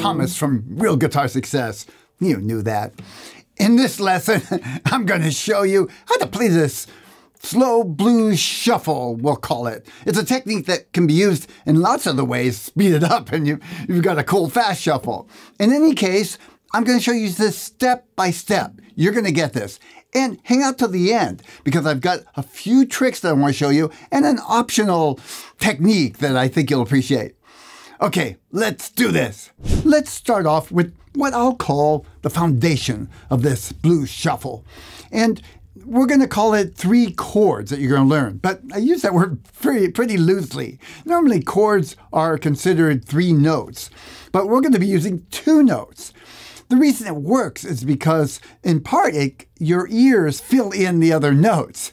Thomas from Real Guitar Success. You knew that. In this lesson, I'm going to show you how to play this slow blues shuffle, we'll call it. It's a technique that can be used in lots of other ways. Speed it up and you've got a cool fast shuffle. In any case, I'm going to show you this step by step. You're going to get this. And hang out till the end, because I've got a few tricks that I want to show you and an optional technique that I think you'll appreciate. Okay, let's do this. Let's start off with what I'll call the foundation of this blues shuffle. And we're going to call it 3 chords that you're going to learn. But I use that word pretty loosely. Normally chords are considered 3 notes, but we're going to be using 2 notes. The reason it works is because, in part, your ears fill in the other notes.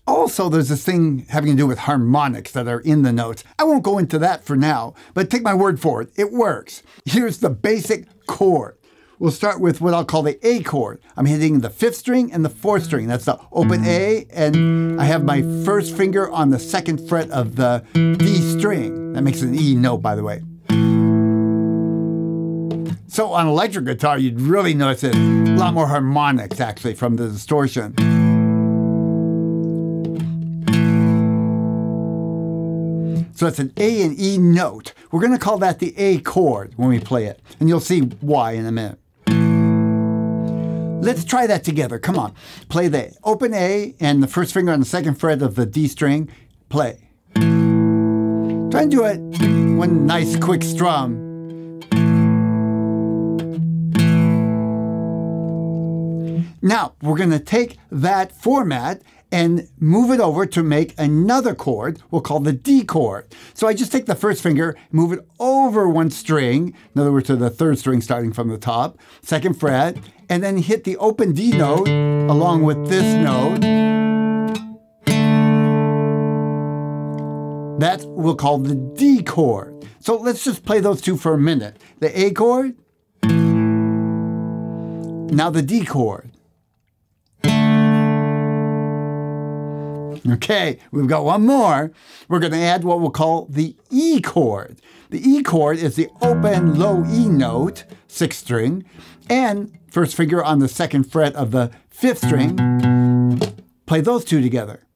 Also, there's this thing having to do with harmonics that are in the notes. I won't go into that for now, but take my word for it. It works. Here's the basic chord. We'll start with what I'll call the A chord. I'm hitting the 5th string and the 4th string. That's the open A, and I have my first finger on the 2nd fret of the D string. That makes it an E note, by the way. So on electric guitar, you'd really notice it. A lot more harmonics, actually, from the distortion. So it's an A and E note. We're going to call that the A chord when we play it. And you'll see why in a minute. Let's try that together. Come on. Play the open A and the first finger on the 2nd fret of the D string. Play. Try and do it. One nice quick strum. Now, we're going to take that format and move it over to make another chord we'll call the D chord. So I just take the first finger, move it over 1 string, in other words, to the 3rd string starting from the top, 2nd fret, and then hit the open D note along with this note. That we'll call the D chord. So let's just play those 2 for a minute. The A chord, now the D chord. Okay, we've got one more. We're going to add what we'll call the E chord. The E chord is the open low E note, 6th string, and first finger on the 2nd fret of the 5th string. Play those 2 together.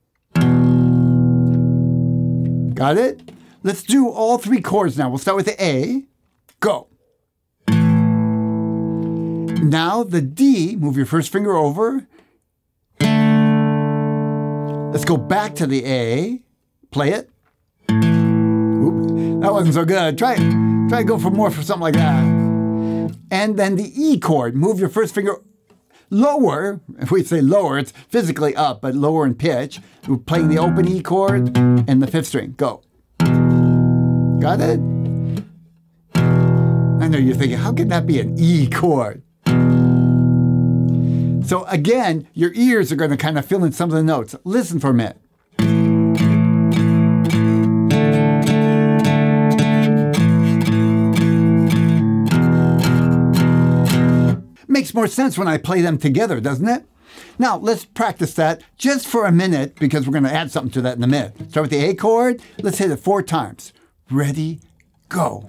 Got it? Let's do all 3 chords now. We'll start with the A. Go. Now the D, move your first finger over. Let's go back to the A, play it. Oop, that wasn't so good. Try to go for more for something like that. And then the E chord, move your first finger lower. If we say lower, it's physically up, but lower in pitch. We're playing the open E chord and the 5th string. Go. Got it? I know you're thinking, how could that be an E chord? So again, your ears are going to kind of fill in some of the notes. Listen for a minute. Makes more sense when I play them together, doesn't it? Now, let's practice that just for a minute, because we're going to add something to that in a minute. Start with the A chord. Let's hit it 4 times. Ready, go.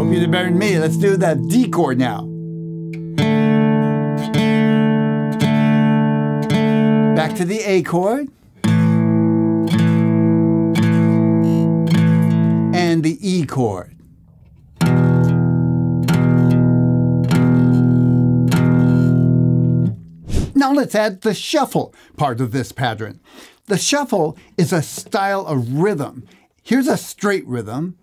You did better than me. Let's do the D chord now. Back to the A chord. And the E chord. Now let's add the shuffle part of this pattern. The shuffle is a style of rhythm. Here's a straight rhythm.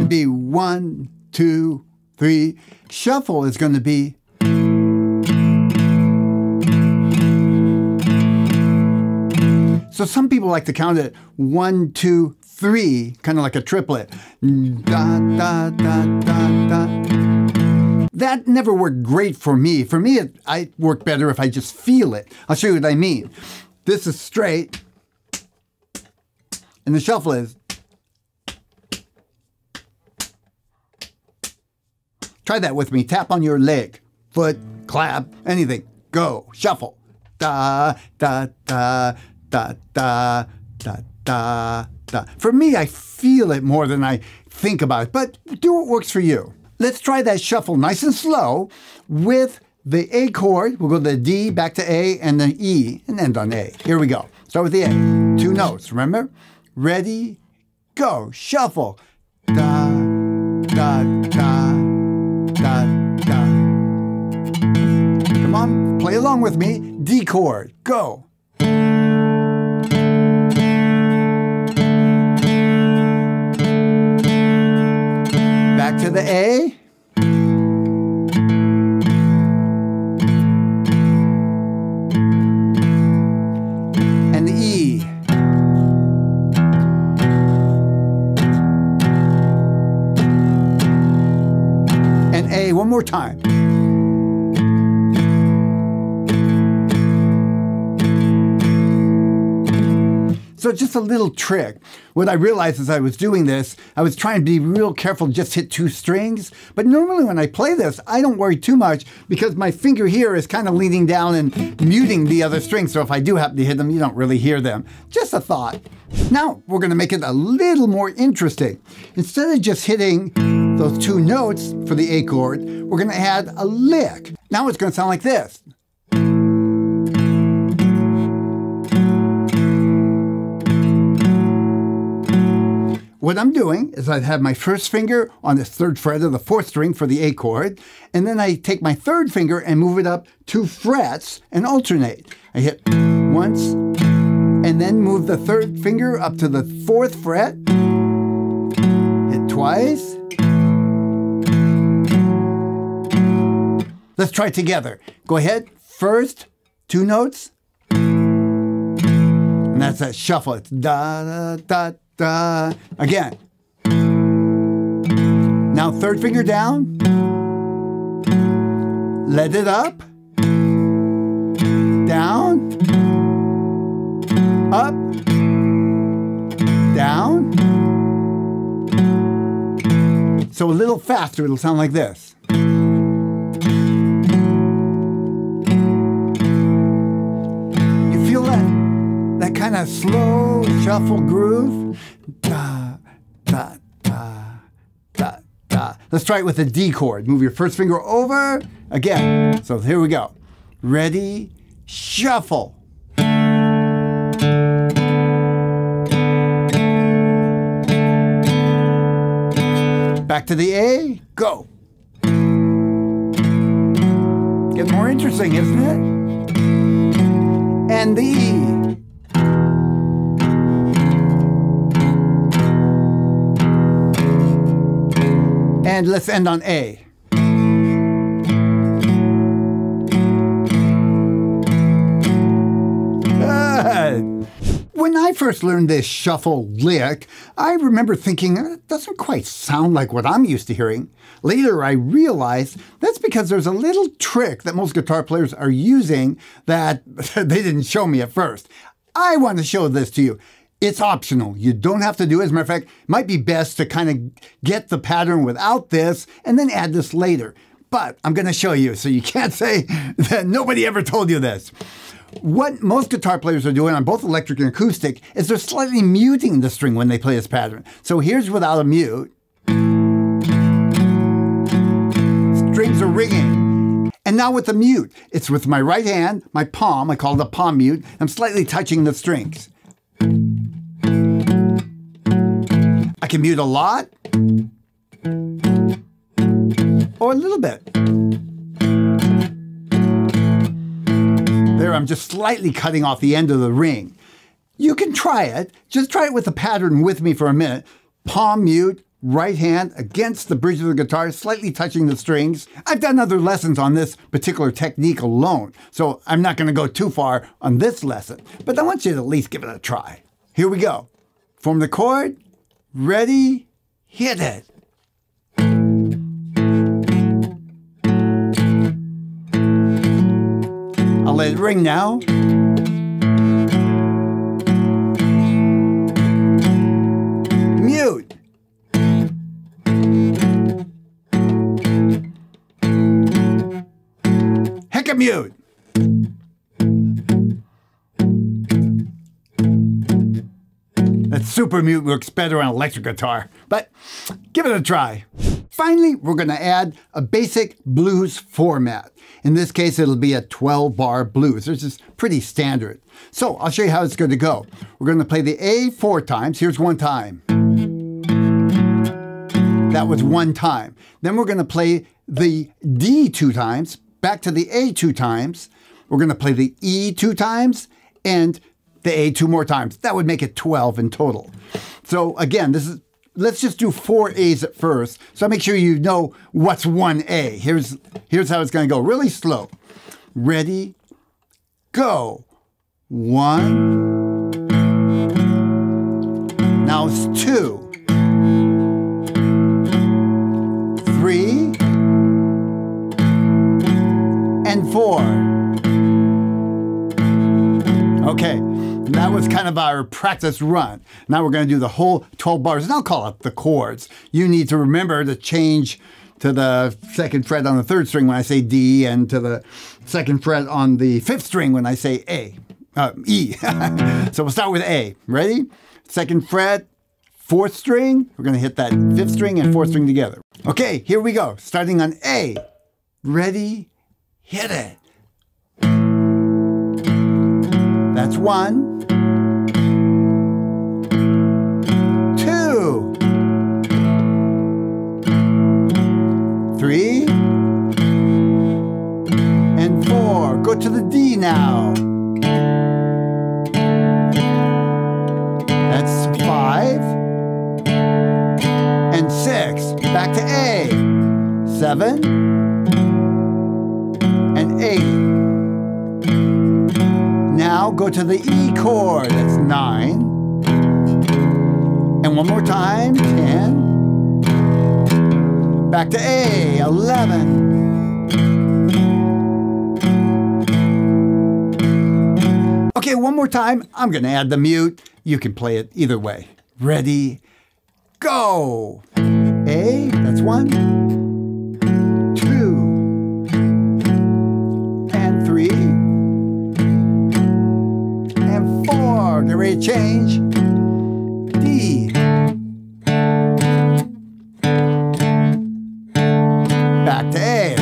Be 1, 2, 3. Shuffle is going to be so some people like to count it 1, 2, 3, kind of like a triplet. Da, da, da, da, da. That never worked great for me. For me, I work better if I just feel it. I'll show you what I mean. This is straight, and the shuffle is. Try that with me. Tap on your leg, foot, clap, anything. Go. Shuffle. Da, da, da, da, da, da, da, da. For me, I feel it more than I think about it, but do what works for you. Let's try that shuffle nice and slow with the A chord. We'll go to the D, back to A, and then E, and end on A. Here we go. Start with the A. 2 notes, remember? Ready, go. Shuffle. Da, da, da, da, da. Come on, play along with me. D chord, go. Back to the A. And the E. And A one more time. So just a little trick. What I realized as I was doing this, I was trying to be real careful to just hit 2 strings. But normally when I play this, I don't worry too much because my finger here is kind of leaning down and muting the other strings. So if I do happen to hit them, you don't really hear them. Just a thought. Now we're going to make it a little more interesting. Instead of just hitting those 2 notes for the A chord, we're going to add a lick. Now it's going to sound like this. What I'm doing is I have my first finger on the 3rd fret of the 4th string for the A chord, and then I take my 3rd finger and move it up 2 frets and alternate. I hit once, and then move the 3rd finger up to the 4th fret, hit twice. Let's try it together. Go ahead, first 2 notes, and that's that shuffle. It's da, da, da, da. Again. Now 3rd finger down. Let it up. Down. Up. Down. So a little faster, it'll sound like this. You feel that kind of slow shuffle groove? Da, da, da, da, da. Let's try it with the D chord. Move your first finger over. Again. So here we go. Ready, shuffle. Back to the A, go. Getting more interesting, isn't it? And the E. And let's end on A. Good. When I first learned this shuffle lick, I remember thinking, it doesn't quite sound like what I'm used to hearing. Later, I realized that's because there's a little trick that most guitar players are using that they didn't show me at first. I want to show this to you. It's optional. You don't have to do it. As a matter of fact, it might be best to kind of get the pattern without this and then add this later. But I'm going to show you so you can't say that nobody ever told you this. What most guitar players are doing on both electric and acoustic is they're slightly muting the string when they play this pattern. So here's without a mute. Strings are ringing. And now with the mute, it's with my right hand, my palm, I call it a palm mute. I'm slightly touching the strings. I can mute a lot or a little bit. There, I'm just slightly cutting off the end of the ring. You can try it. Just try it with the pattern with me for a minute. Palm mute, right hand against the bridge of the guitar, slightly touching the strings. I've done other lessons on this particular technique alone, so I'm not going to go too far on this lesson, but I want you to at least give it a try. Here we go. Form the chord. Ready, hit it. I'll let it ring now. Mute. Heck mute. super mute works better on electric guitar, but give it a try. Finally, we're going to add a basic blues format. In this case, it'll be a 12-bar blues. This is pretty standard. So I'll show you how it's going to go. We're going to play the A 4 times. Here's 1 time. That was 1 time. Then we're going to play the D 2 times, back to the A 2 times. We're going to play the E 2 times and the A 2 more times. That would make it 12 in total. So again, let's just do 4 A's at first. So make sure you know what's 1 A. Here's how it's going to go. Really slow. Ready, go. 1. Now it's 2. 3. And 4. Okay, that was kind of our practice run. Now we're going to do the whole 12 bars, and I'll call it the chords. You need to remember to change to the 2nd fret on the 3rd string when I say D, and to the 2nd fret on the 5th string when I say E. So we'll start with A. Ready? 2nd fret, 4th string. We're going to hit that 5th string and 4th string together. Okay, here we go. Starting on A. Ready? Hit it. That's 1. 2. 3. And 4. Go to the D now. That's 5. And 6. Back to A. 7. And 8. Now go to the E chord, that's 9. And one more time, 10. Back to A, 11. Okay, one more time, I'm gonna add the mute. You can play it either way. Ready, go. A, that's 1, 2, and 3. Get ready to change. D. Back to A.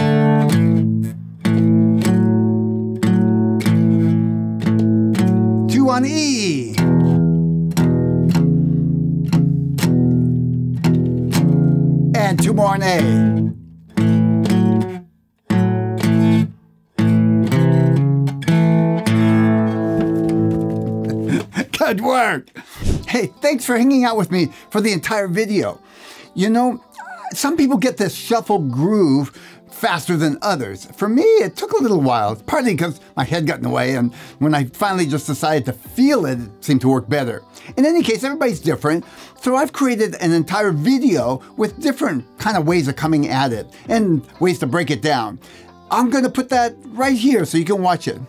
Two on E. And 2 more on A. Good work! Hey, thanks for hanging out with me for the entire video. You know, some people get this shuffle groove faster than others. For me, it took a little while, partly because my head got in the way, and when I finally just decided to feel it, it seemed to work better. In any case, everybody's different, so I've created an entire video with different kind of ways of coming at it, and ways to break it down. I'm going to put that right here so you can watch it.